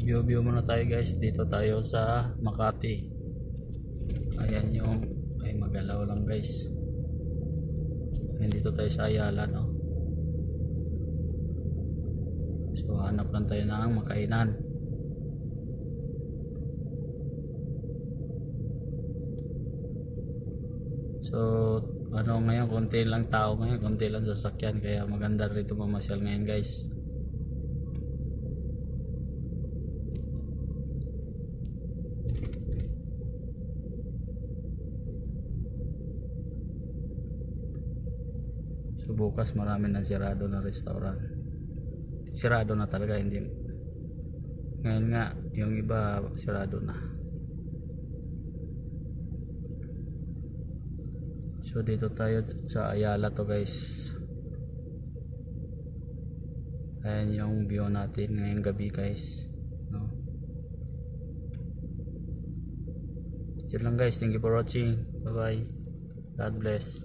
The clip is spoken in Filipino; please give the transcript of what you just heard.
View muna tayo guys. Dito tayo sa Makati. Ayan yung ay magalaw lang guys. Ayan, dito tayo sa Ayala, no. So hanap lang tayo ng makainan. So ano ngayon, konti lang tao ngayon, konti lang sasakyan, kaya maganda rito mamasyal ngayon guys. So bukas marami na sirado na restaurant. Sirado na talaga, hindi. Ngayon nga, yung iba sirado na. So dito tayo sa Ayala to guys. Ayan yung view natin ngayong gabi guys, no? Yun lang guys, thank you for watching. Bye bye, God bless.